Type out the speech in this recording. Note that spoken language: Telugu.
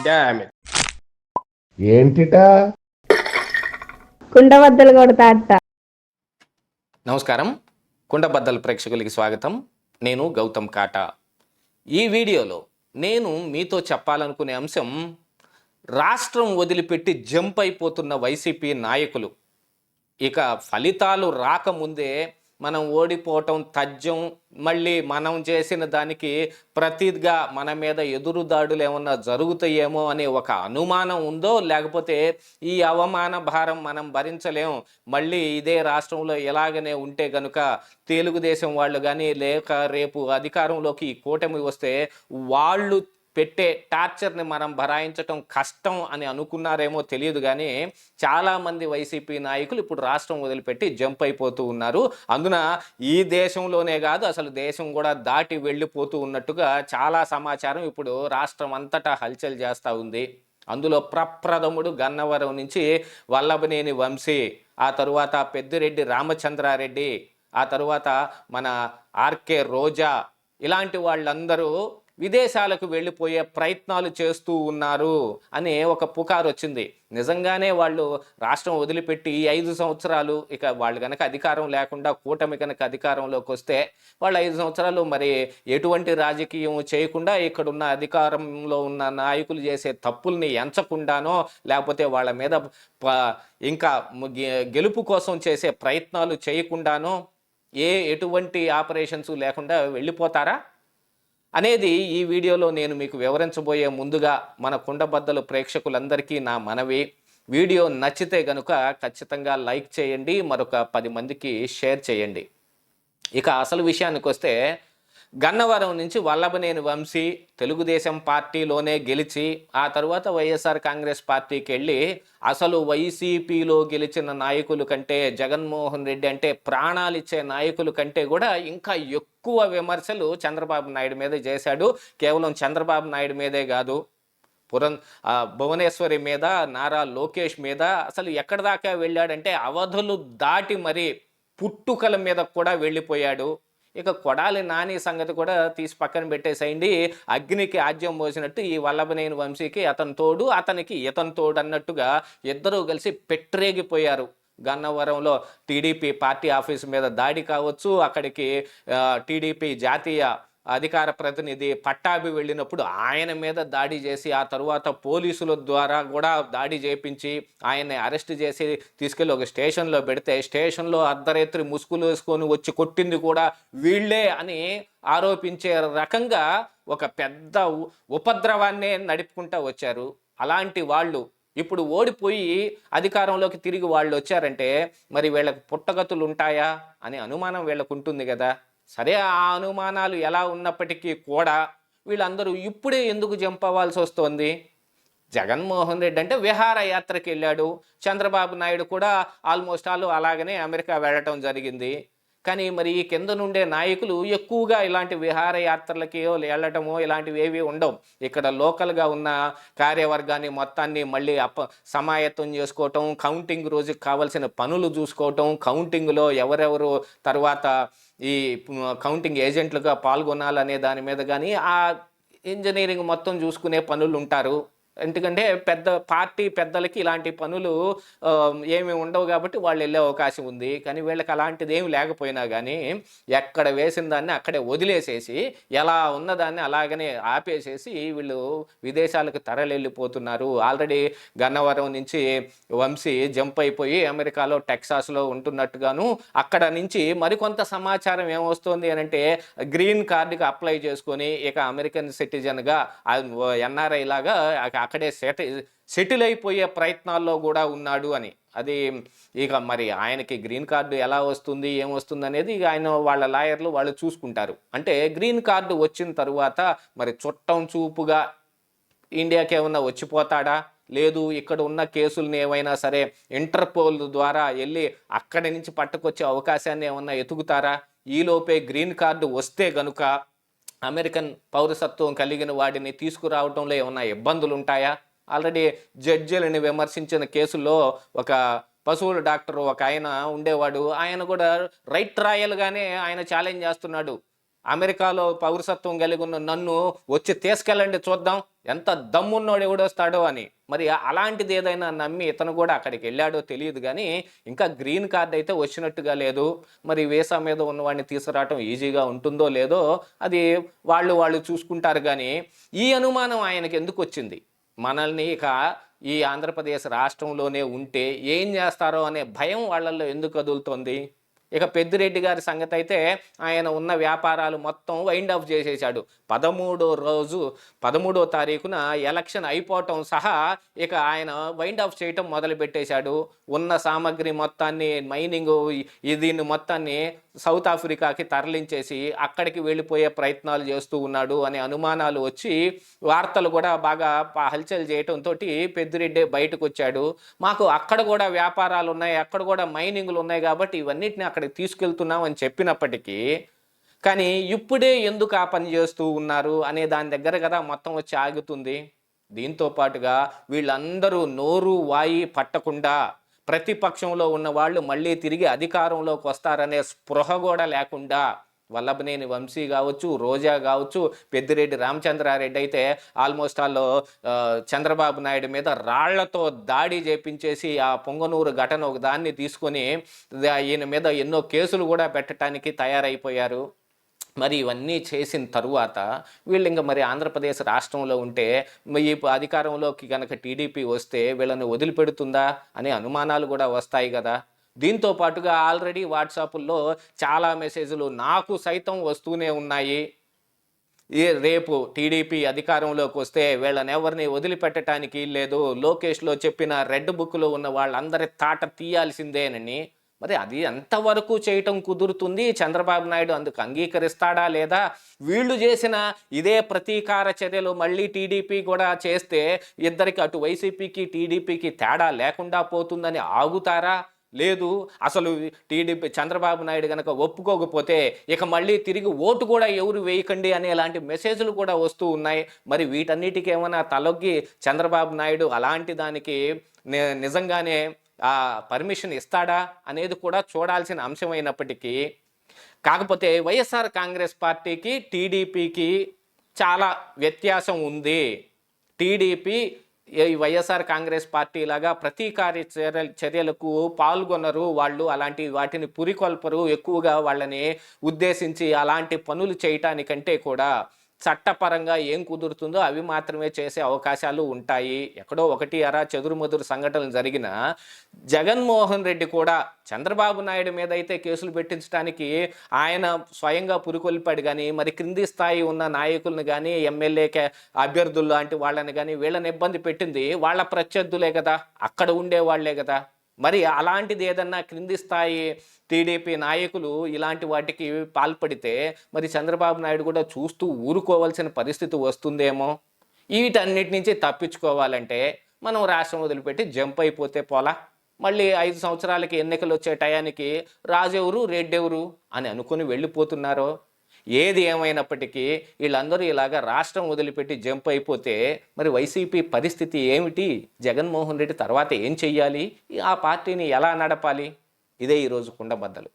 Damn it. ఏంటిటా కుండబద్దలు కొడతా అత్త. నమస్కారం, కుండబద్దల ప్రేక్షకులకి స్వాగతం. నేను గౌతమ్ కాటా. ఈ వీడియోలో నేను మీతో చెప్పాలనుకునే అంశం, రాష్ట్రం వదిలిపెట్టి జంప్ అయిపోతున్న వైసీపీ నాయకులు. ఇక ఫలితాలు రాకముందే మనం ఓడిపోవటం తథ్యం, మళ్ళీ మనం చేసిన దానికి ప్రతిగా మన మీద ఎదురుదాడులు ఏమన్నా జరుగుతాయేమో అనే ఒక అనుమానం ఉందో, లేకపోతే ఈ అవమాన భారం మనం భరించలేం, మళ్ళీ ఇదే రాష్ట్రంలో ఎలాగనే ఉంటే గనుక తెలుగుదేశం వాళ్ళు కానీ లేక రేపు అధికారంలోకి ఈ కూటమి వస్తే వాళ్ళు పెట్టే టార్చర్ని మనం భరాయించటం కష్టం అని అనుకున్నారేమో తెలియదు, కానీ చాలామంది వైసీపీ నాయకులు ఇప్పుడు రాష్ట్రం వదిలిపెట్టి జంప్ అయిపోతూ ఉన్నారు. అందున ఈ దేశంలోనే కాదు, అసలు దేశం కూడా దాటి వెళ్ళిపోతూ ఉన్నట్టుగా చాలా సమాచారం ఇప్పుడు రాష్ట్రం అంతటా హల్చల్ చేస్తూ ఉంది. అందులో ప్రప్రథముడు గన్నవరం నుంచి వల్లభనేని వంశీ, ఆ తరువాత పెద్దిరెడ్డి రామచంద్రారెడ్డి, ఆ తరువాత మన ఆర్కే రోజా, ఇలాంటి వాళ్ళందరూ విదేశాలకు వెళ్ళిపోయే ప్రయత్నాలు చేస్తూ ఉన్నారు అనే ఒక పుకారు వచ్చింది. నిజంగానే వాళ్ళు రాష్ట్రం వదిలిపెట్టి ఈ 5 సంవత్సరాలు, ఇక వాళ్ళు కనుక అధికారం లేకుండా కూటమి కనుక అధికారంలోకి వస్తే వాళ్ళు 5 సంవత్సరాలు మరి ఎటువంటి రాజకీయం చేయకుండా ఇక్కడున్న అధికారంలో ఉన్న నాయకులు చేసే తప్పుల్ని ఎంచకుండానో, లేకపోతే వాళ్ళ మీద ఇంకా గెలుపు కోసం చేసే ప్రయత్నాలు చేయకుండానో ఎటువంటి ఆపరేషన్స్ లేకుండా వెళ్ళిపోతారా అనేది ఈ వీడియోలో నేను మీకు వివరించబోయే ముందుగా మన కుండబద్దలు ప్రేక్షకులందరికీ నా మనవి, వీడియో నచ్చితే గనుక ఖచ్చితంగా లైక్ చేయండి, మరొక 10 మందికి షేర్ చేయండి. ఇక అసలు విషయానికి వస్తే, గన్నవరం నుంచి వల్లభనేని వంశీ తెలుగుదేశం పార్టీలోనే గెలిచి ఆ తర్వాత వైఎస్ఆర్ కాంగ్రెస్ పార్టీకి వెళ్ళి, అసలు వైసీపీలో గెలిచిన నాయకుల కంటే, జగన్మోహన్ రెడ్డి అంటే ప్రాణాలు ఇచ్చే నాయకుల కంటే కూడా ఇంకా ఎక్కువ విమర్శలు చంద్రబాబు నాయుడు మీద చేశాడు. కేవలం చంద్రబాబు నాయుడు మీదే కాదు, భువనేశ్వరి మీద, నారా లోకేష్ మీద, అసలు ఎక్కడి దాకా వెళ్ళాడంటే అవధులు దాటి మరి పుట్టుకల మీద కూడా వెళ్ళిపోయాడు. ఇక కొడాలి నాని సంగతి కూడా తీసి పక్కన పెట్టేసేయండి. అగ్నికి ఆజ్యం పోసినట్టు ఈ వల్లభనేని వంశీకి అతని తోడు, అతనికి ఇతని తోడు అన్నట్టుగా ఇద్దరూ కలిసి పెట్టరేగిపోయారు. గన్నవరంలో టీడీపీ పార్టీ ఆఫీసు మీద దాడి కావచ్చు, అక్కడికి టీడీపీ జాతీయ అధికార ప్రతినిధి పట్టాభి వెళ్ళినప్పుడు ఆయన మీద దాడి చేసి, ఆ తరువాత పోలీసుల ద్వారా కూడా దాడి చేయించి ఆయన్ని అరెస్ట్ చేసి తీసుకెళ్ళి ఒక స్టేషన్లో పెడితే, స్టేషన్లో అర్ధరాత్రి ముసుగులు వేసుకొని వచ్చి కొట్టింది కూడా వీళ్ళే అని ఆరోపించే రకంగా ఒక పెద్ద ఉపద్రవాన్నే నడుపుకుంటూ వచ్చారు. అలాంటి వాళ్ళు ఇప్పుడు ఓడిపోయి అధికారంలోకి తిరిగి వాళ్ళు వచ్చారంటే మరి వీళ్ళకి పుట్టగతులు ఉంటాయా అనే అనుమానం వీళ్ళకు ఉంటుంది కదా. సరే, ఆ అనుమానాలు ఎలా ఉన్నప్పటికీ కూడా వీళ్ళందరూ ఇప్పుడే ఎందుకు జంప్ అవ్వాల్సి వస్తుంది? జగన్మోహన్ రెడ్డి అంటే విహారయాత్రకి వెళ్ళాడు, చంద్రబాబు నాయుడు కూడా ఆల్మోస్ట్ అలాగనే అమెరికా వెళ్ళటం జరిగింది. కానీ మరి ఈ కింద నుండే నాయకులు ఎక్కువగా ఇలాంటి విహారయాత్రలకి వెళ్ళటమో ఇలాంటివి ఏవి ఉండవు. ఇక్కడ లోకల్గా ఉన్న కార్యవర్గాన్ని మొత్తాన్ని మళ్ళీ సమాయత్తం చేసుకోవటం, కౌంటింగ్ రోజుకి కావాల్సిన పనులు చూసుకోవటం, కౌంటింగ్లో ఎవరెవరు తర్వాత ఈ కౌంటింగ్ ఏజెంట్లుగా పాల్గొనాలనే దాని మీద కానీ ఆ ఇంజనీరింగ్ మొత్తం చూసుకునే పనులు ఉంటారు. ఎందుకంటే పెద్ద పార్టీ పెద్దలకి ఇలాంటి పనులు ఏమి ఉండవు కాబట్టి వాళ్ళు వెళ్ళే అవకాశం ఉంది. కానీ వీళ్ళకి అలాంటిది ఏమి లేకపోయినా కానీ ఎక్కడ వేసిన దాన్ని అక్కడే వదిలేసేసి, ఎలా ఉన్నదాన్ని అలాగనే ఆపేసేసి వీళ్ళు విదేశాలకు తరలిపోతున్నారు. ఆల్రెడీ గన్నవరం నుంచి వంశీ జంప్ అయిపోయి అమెరికాలో టెక్సాస్లో ఉంటున్నట్టుగాను, అక్కడ నుంచి మరికొంత సమాచారం ఏమొస్తుంది అని అంటే గ్రీన్ కార్డుకి అప్లై చేసుకొని ఇక అమెరికన్ సిటిజన్గా ఎన్ఆర్ఐ లాగా అక్కడే సెటిల్ అయిపోయే ప్రయత్నాల్లో కూడా ఉన్నాడు అని. అది ఇక మరి ఆయనకి గ్రీన్ కార్డు ఎలా వస్తుంది, ఏమొస్తుంది అనేది ఇక ఆయన వాళ్ళ లాయర్లు వాళ్ళు చూసుకుంటారు. అంటే గ్రీన్ కార్డు వచ్చిన తరువాత మరి చుట్టం చూపుగా ఇండియాకి ఏమన్నా వచ్చిపోతాడా, లేదు ఇక్కడ ఉన్న కేసుల్ని ఏమైనా సరే ఇంటర్పోల్ ద్వారా వెళ్ళి అక్కడి నుంచి పట్టుకొచ్చే అవకాశాన్ని ఏమన్నా ఎతుకుతారా? ఈలోపే గ్రీన్ కార్డు వస్తే గనుక అమెరికన్ పౌరసత్వం కలిగిన వాడిని తీసుకురావడంలో ఏమన్నా ఇబ్బందులు ఉంటాయా? ఆల్రెడీ జడ్జిలని విమర్శించిన కేసుల్లో ఒక పశువుల డాక్టర్ ఒక ఆయన ఉండేవాడు, ఆయన కూడా రైట్ ట్రయల్గానే ఆయన ఛాలెంజ్ చేస్తున్నాడు. అమెరికాలో పౌరసత్వం కలిగి ఉన్న నన్ను వచ్చి తీసుకెళ్ళండి చూద్దాం, ఎంత దమ్మున్నోడు ఎవడొస్తాడో అని. మరి అలాంటిది ఏదైనా నమ్మి ఇతను కూడా అక్కడికి వెళ్ళాడో తెలియదు కానీ ఇంకా గ్రీన్ కార్డ్ అయితే వచ్చినట్టుగా లేదు. మరి వీసా మీద ఉన్నవాడిని తీసుకురావటం ఈజీగా ఉంటుందో లేదో అది వాళ్ళు చూసుకుంటారు కానీ ఈ అనుమానం ఆయనకి ఎందుకు వచ్చింది? మనల్ని ఇక ఈ ఆంధ్రప్రదేశ్ రాష్ట్రంలోనే ఉంటే ఏం చేస్తారో అనే భయం వాళ్ళల్లో ఎందుకు కదులుతోంది? ఇక పెద్దిరెడ్డి గారి సంగతి అయితే ఆయన ఉన్న వ్యాపారాలు మొత్తం వైండ్ ఆఫ్ చేసేసాడు. 13వ తారీఖున ఎలక్షన్ అయిపోవటం సహా ఇక ఆయన వైండ్ ఆఫ్ చేయటం మొదలు పెట్టేశాడు. ఉన్న సామాగ్రి మొత్తాన్ని మైనింగ్ దీన్ని మొత్తాన్ని సౌత్ ఆఫ్రికాకి తరలించేసి అక్కడికి వెళ్ళిపోయే ప్రయత్నాలు చేస్తూ ఉన్నాడు అనే అనుమానాలు వచ్చి వార్తలు కూడా బాగా హల్చల్ చేయటంతో పెద్దిరెడ్డి బయటకు వచ్చాడు. మాకు అక్కడ కూడా వ్యాపారాలు ఉన్నాయి, అక్కడ కూడా మైనింగ్లు ఉన్నాయి కాబట్టి ఇవన్నిటిని అక్కడికి తీసుకెళ్తున్నాం అని చెప్పినప్పటికీ కానీ ఇప్పుడే ఎందుకు ఆ పని చేస్తూ ఉన్నారు అనే దాని దగ్గర కదా మొత్తం వచ్చి ఆగుతుంది. దీంతో పాటుగా వీళ్ళందరూ నోరు వాయి పట్టకుండా ప్రతిపక్షంలో ఉన్న వాళ్ళు మళ్ళీ తిరిగి అధికారంలోకి వస్తారనే స్పృహ కూడా లేకుండా వల్లభనేని వంశీ కావచ్చు, రోజా కావచ్చు, పెద్దిరెడ్డి రామచంద్రారెడ్డి అయితే ఆల్మోస్ట్ చంద్రబాబు నాయుడు మీద రాళ్లతో దాడి చేపించేసి ఆ పొంగనూరు ఘటన ఒక దాన్ని తీసుకొని ఈయన మీద ఎన్నో కేసులు కూడా పెట్టడానికి తయారైపోయారు. మరి ఇవన్నీ చేసిన తరువాత వీళ్ళు ఇంకా మరి ఆంధ్రప్రదేశ్ రాష్ట్రంలో ఉంటే ఈ అధికారంలోకి కనుక టీడీపీ వస్తే వీళ్ళని వదిలిపెడుతుందా అనే అనుమానాలు కూడా వస్తాయి కదా. దీంతో పాటుగా ఆల్రెడీ వాట్సాప్లో చాలా మెసేజ్లు నాకు సైతం వస్తూనే ఉన్నాయి. రేపు టీడీపీ అధికారంలోకి వస్తే వీళ్ళని ఎవరిని వదిలిపెట్టడానికి లేదు, లోకేష్లో చెప్పిన రెడ్ బుక్లో ఉన్న వాళ్ళందరి తాట తీయాల్సిందేనని. మరి అది ఎంతవరకు చేయటం కుదురుతుంది? చంద్రబాబు నాయుడు అందుకు అంగీకరిస్తాడా లేదా? వీళ్ళు చేసిన ఇదే ప్రతీకార చర్యలు మళ్ళీ టీడీపీ కూడా చేస్తే ఇద్దరికి అటు వైసీపీకి టీడీపీకి తేడా లేకుండా పోతుందని ఆగుతారా? లేదు, అసలు టీడీపీ చంద్రబాబు నాయుడు కనుక ఒప్పుకోకపోతే ఇక మళ్ళీ తిరిగి ఓటు కూడా ఎవరు వేయకండి అనేలాంటి మెసేజ్లు కూడా వస్తూ ఉన్నాయి. మరి వీటన్నిటికీ ఏమైనా తలొగ్గి చంద్రబాబు నాయుడు అలాంటి దానికి నిజంగానే పర్మిషన్ ఇస్తాడా అనేది కూడా చూడాల్సిన అంశమైనప్పటికీ కాకపోతే వైఎస్ఆర్ కాంగ్రెస్ పార్టీకి టీడీపీకి చాలా వ్యత్యాసం ఉంది. టీడీపీ ఈ వైఎస్ఆర్ కాంగ్రెస్ పార్టీ లాగా ప్రతీకార చర్యలకు పాల్గొనరు. వాళ్ళు అలాంటి వాటిని పురికొల్పరు. ఎక్కువగా వాళ్ళని ఉద్దేశించి అలాంటి పనులు చేయటానికంటే కూడా చట్టపరంగా ఏం కుదురుతుందో అవి మాత్రమే చేసే అవకాశాలు ఉంటాయి. ఎక్కడో ఒకటి అరా చెదురుమదురు సంఘటనలు జరిగిన జగన్మోహన్ రెడ్డి కూడా చంద్రబాబు నాయుడు మీద అయితే కేసులు పెట్టించడానికి ఆయన స్వయంగా పురికొల్పాడు కానీ మరి క్రింది స్థాయి ఉన్న నాయకులను కానీ ఎమ్మెల్యే అభ్యర్థులు లాంటి వాళ్ళని కానీ వీళ్ళని ఇబ్బంది పెట్టింది వాళ్ళ ప్రత్యర్థులే కదా, అక్కడ ఉండే వాళ్లే కదా. మరి అలాంటిది ఏదన్నా క్రింది స్థాయి టీడీపీ నాయకులు ఇలాంటి వాటికి పాల్పడితే మరి చంద్రబాబు నాయుడు కూడా చూస్తూ ఊరుకోవాల్సిన పరిస్థితి వస్తుందేమో. వీటన్నిటి నుంచి తప్పించుకోవాలంటే మనం రాష్ట్రం వదిలిపెట్టి జంప్ అయిపోతే పోలా. మళ్ళీ 5 సంవత్సరాలకి ఎన్నికలు వచ్చే టయానికి రాజెవరు రెడ్డెవరు అని అనుకుని వెళ్ళిపోతున్నారో. ఏది ఏమైనప్పటికీ వీళ్ళందరూ ఇలాగా రాష్ట్రం వదిలిపెట్టి జంప్ అయిపోతే మరి వైసీపీ పరిస్థితి ఏమిటి? జగన్మోహన్ రెడ్డి తర్వాత ఏం చెయ్యాలి? ఆ పార్టీని ఎలా నడపాలి? ఇదే ఈరోజు కుండబద్దలు.